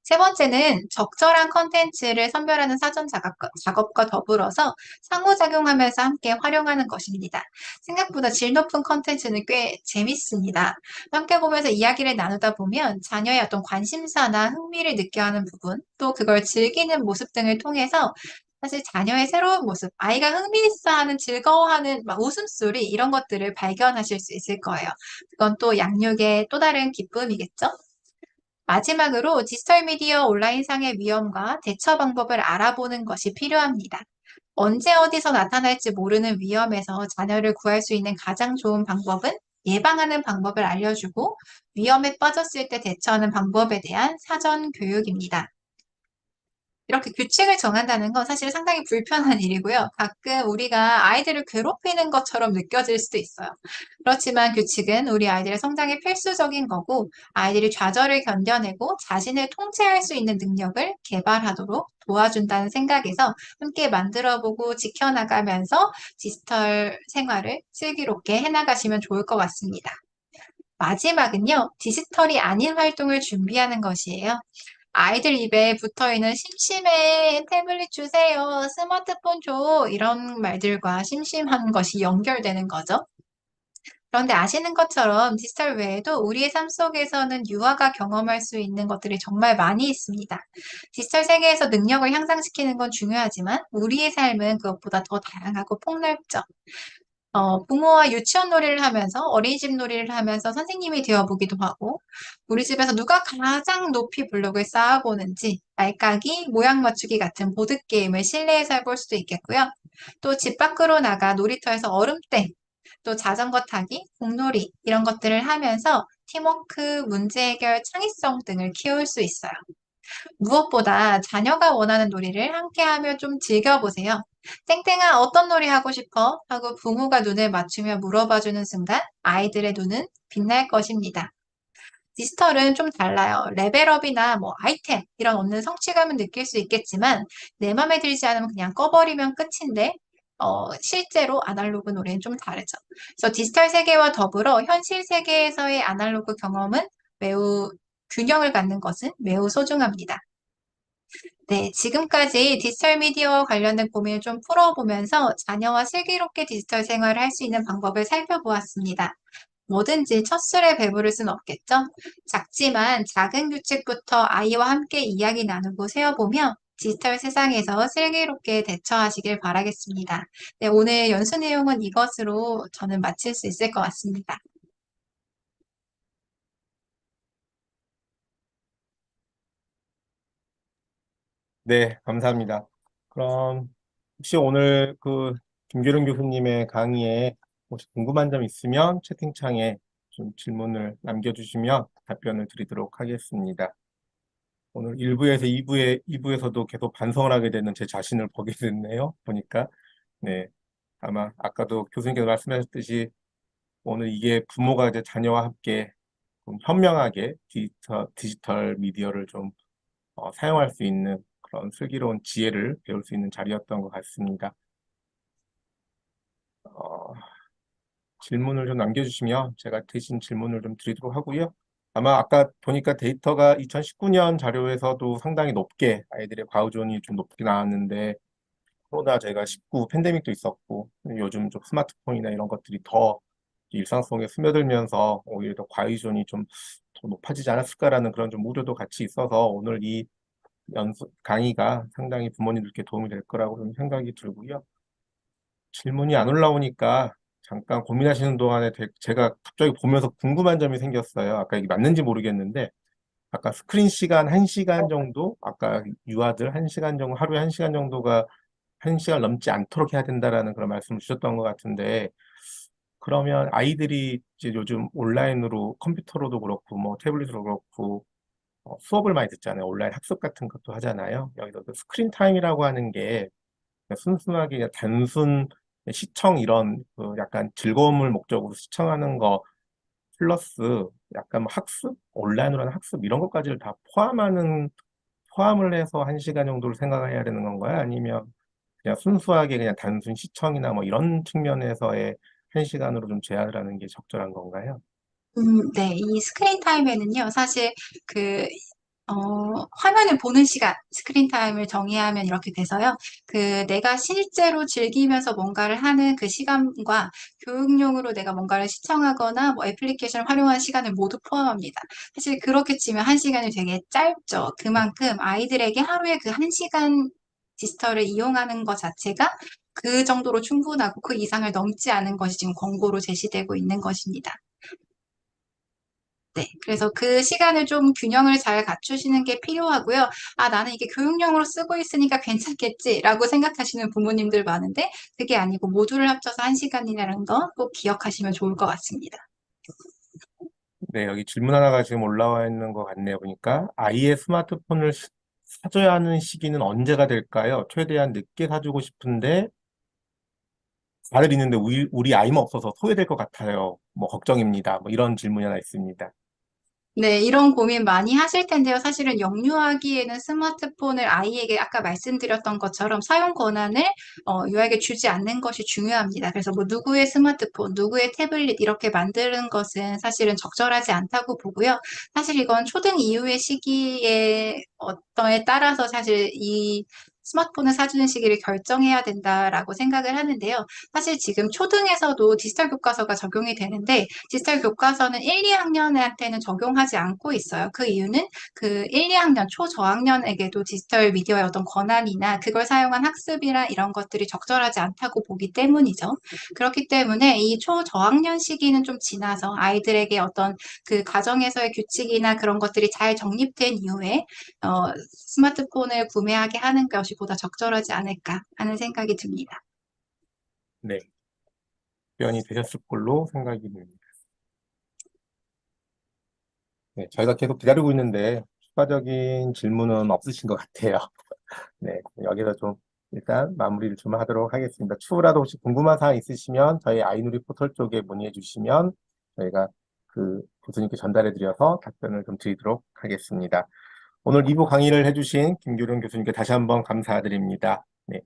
세 번째는 적절한 컨텐츠를 선별하는 사전 작업과 더불어서 상호작용하면서 함께 활용하는 것입니다. 생각보다 질 높은 컨텐츠는 꽤 재밌습니다. 함께 보면서 이야기를 나누다 보면 자녀의 어떤 관심사나 흥미를 느껴 하는 부분, 또 그걸 즐기는 모습 등을 통해서 사실 자녀의 새로운 모습, 아이가 흥미있어하는, 즐거워하는 막 웃음소리 이런 것들을 발견하실 수 있을 거예요. 그건 또 양육의 또 다른 기쁨이겠죠? 마지막으로 디지털 미디어 온라인상의 위험과 대처 방법을 알아보는 것이 필요합니다. 언제 어디서 나타날지 모르는 위험에서 자녀를 구할 수 있는 가장 좋은 방법은 예방하는 방법을 알려주고 위험에 빠졌을 때 대처하는 방법에 대한 사전 교육입니다. 이렇게 규칙을 정한다는 건 사실 상당히 불편한 일이고요. 가끔 우리가 아이들을 괴롭히는 것처럼 느껴질 수도 있어요. 그렇지만 규칙은 우리 아이들의 성장에 필수적인 거고 아이들이 좌절을 견뎌내고 자신을 통제할 수 있는 능력을 개발하도록 도와준다는 생각에서 함께 만들어보고 지켜나가면서 디지털 생활을 슬기롭게 해나가시면 좋을 것 같습니다. 마지막은요, 디지털이 아닌 활동을 준비하는 것이에요. 아이들 입에 붙어 있는 심심해, 태블릿 주세요, 스마트폰 줘, 이런 말들과 심심한 것이 연결되는 거죠. 그런데 아시는 것처럼 디지털 외에도 우리의 삶 속에서는 유아가 경험할 수 있는 것들이 정말 많이 있습니다. 디지털 세계에서 능력을 향상시키는 건 중요하지만 우리의 삶은 그것보다 더 다양하고 폭넓죠. 부모와 유치원 놀이를 하면서 어린이집 놀이를 하면서 선생님이 되어보기도 하고 우리 집에서 누가 가장 높이 블록을 쌓아보는지 알까기, 모양 맞추기 같은 보드게임을 실내에서 해볼 수도 있겠고요. 또 집 밖으로 나가 놀이터에서 얼음땡, 또 자전거 타기, 공놀이 이런 것들을 하면서 팀워크, 문제 해결, 창의성 등을 키울 수 있어요. 무엇보다 자녀가 원하는 놀이를 함께하며 좀 즐겨보세요. 땡땡아, 어떤 놀이 하고 싶어? 하고 부모가 눈을 맞추며 물어봐주는 순간 아이들의 눈은 빛날 것입니다. 디지털은 좀 달라요. 레벨업이나 뭐 아이템 이런 얻는 성취감은 느낄 수 있겠지만 내 맘에 들지 않으면 그냥 꺼버리면 끝인데 실제로 아날로그 놀이는 좀 다르죠. 그래서 디지털 세계와 더불어 현실 세계에서의 아날로그 경험은 매우 균형을 갖는 것은 매우 소중합니다. 네, 지금까지 디지털 미디어와 관련된 고민을 좀 풀어보면서 자녀와 슬기롭게 디지털 생활을 할 수 있는 방법을 살펴보았습니다. 뭐든지 첫 술에 배부를 순 없겠죠? 작지만 작은 규칙부터 아이와 함께 이야기 나누고 세워보며 디지털 세상에서 슬기롭게 대처하시길 바라겠습니다. 네, 오늘 연수 내용은 이것으로 저는 마칠 수 있을 것 같습니다. 네, 감사합니다. 그럼 혹시 오늘 김규령 교수님의 강의에 혹시 궁금한 점 있으면 채팅창에 좀 질문을 남겨주시면 답변을 드리도록 하겠습니다. 오늘 1부에서 2부에서도 계속 반성을 하게 되는 제 자신을 보게 됐네요. 보니까. 네. 아마 아까도 교수님께서 말씀하셨듯이 오늘 이게 부모가 이제 자녀와 함께 좀 현명하게 디지털 미디어를 좀 사용할 수 있는 그런 슬기로운 지혜를 배울 수 있는 자리였던 것 같습니다. 어, 질문을 좀 남겨주시면 제가 대신 질문을 좀 드리도록 하고요. 아마 아까 보니까 데이터가 2019년 자료에서도 상당히 높게 아이들의 과의존이 좀 높게 나왔는데 코로나 제가 19 팬데믹도 있었고 요즘 좀 스마트폰이나 이런 것들이 더 일상 속에 스며들면서 오히려 더 과의존이 좀 더 높아지지 않았을까라는 그런 좀 우려도 같이 있어서 오늘 이 강의가 상당히 부모님들께 도움이 될 거라고 좀 생각이 들고요. 질문이 안 올라오니까 잠깐 고민하시는 동안에 제가 갑자기 보면서 궁금한 점이 생겼어요. 아까 이게 맞는지 모르겠는데, 아까 스크린 시간 1시간 정도, 아까 유아들 1시간 정도, 하루에 1시간 정도가 1시간 넘지 않도록 해야 된다라는 그런 말씀을 주셨던 것 같은데, 그러면 아이들이 이제 요즘 온라인으로 컴퓨터로도 그렇고, 뭐 태블릿으로 그렇고, 수업을 많이 듣잖아요. 온라인 학습 같은 것도 하잖아요. 여기서 그 스크린 타임이라고 하는 게 그냥 순수하게 그냥 단순 시청 이런 약간 즐거움을 목적으로 시청하는 거 플러스 약간 뭐 학습, 온라인으로 하는 학습 이런 것까지를 다 포함을 해서 1시간 정도를 생각해야 되는 건가요? 아니면 그냥 순수하게 그냥 단순 시청이나 뭐 이런 측면에서의 1시간으로 좀 제한을 하는 게 적절한 건가요? 네, 이 스크린 타임에는요, 사실 그 화면을 보는 시간, 스크린 타임을 정의하면 이렇게 돼서요. 내가 실제로 즐기면서 뭔가를 하는 그 시간과 교육용으로 내가 뭔가를 시청하거나 뭐 애플리케이션을 활용하는 시간을 모두 포함합니다. 사실 그렇게 치면 1시간이 되게 짧죠. 그만큼 아이들에게 하루에 그 1시간 디지털을 이용하는 것 자체가 그 정도로 충분하고 그 이상을 넘지 않은 것이 지금 권고로 제시되고 있는 것입니다. 네, 그래서 그 시간을 좀 균형을 잘 갖추시는 게 필요하고요. 아, 나는 이게 교육용으로 쓰고 있으니까 괜찮겠지라고 생각하시는 부모님들 많은데 그게 아니고 모두를 합쳐서 1시간이라는 거 꼭 기억하시면 좋을 것 같습니다. 네, 여기 질문 하나가 지금 올라와 있는 것 같네요. 보니까 아이의 스마트폰을 사줘야 하는 시기는 언제가 될까요? 최대한 늦게 사주고 싶은데 아들 있는데 우리 아이만 없어서 소외될 것 같아요. 뭐 걱정입니다. 뭐 이런 질문이 하나 있습니다. 네, 이런 고민 많이 하실 텐데요. 사실은 영유아기에는 스마트폰을 아이에게 아까 말씀드렸던 것처럼 사용 권한을 유아에게 주지 않는 것이 중요합니다. 그래서 뭐 누구의 스마트폰, 누구의 태블릿 이렇게 만드는 것은 사실은 적절하지 않다고 보고요. 사실 이건 초등 이후의 시기에 어떠에 따라서 사실 이 스마트폰을 사주는 시기를 결정해야 된다라고 생각을 하는데요. 사실 지금 초등에서도 디지털 교과서가 적용이 되는데 디지털 교과서는 1, 2학년한테는 적용하지 않고 있어요. 그 이유는 그 1, 2학년, 초저학년에게도 디지털 미디어의 어떤 권한이나 그걸 사용한 학습이나 이런 것들이 적절하지 않다고 보기 때문이죠. 그렇기 때문에 이 초저학년 시기는 좀 지나서 아이들에게 어떤 그 가정에서의 규칙이나 그런 것들이 잘 정립된 이후에 스마트폰을 구매하게 하는 것이 보다 적절하지 않을까 하는 생각이 듭니다. 네, 답변이 되셨을 걸로 생각이 듭니다. 네, 저희가 계속 기다리고 있는데 추가적인 질문은 없으신 것 같아요. 네, 여기서 좀 일단 마무리를 좀 하도록 하겠습니다. 추후라도 혹시 궁금한 사항 있으시면 저희 아이누리 포털 쪽에 문의해 주시면 저희가 그 교수님께 전달해 드려서 답변을 좀 드리도록 하겠습니다. 오늘 2부 강의를 해주신 김규룡 교수님께 다시 한번 감사드립니다. 네.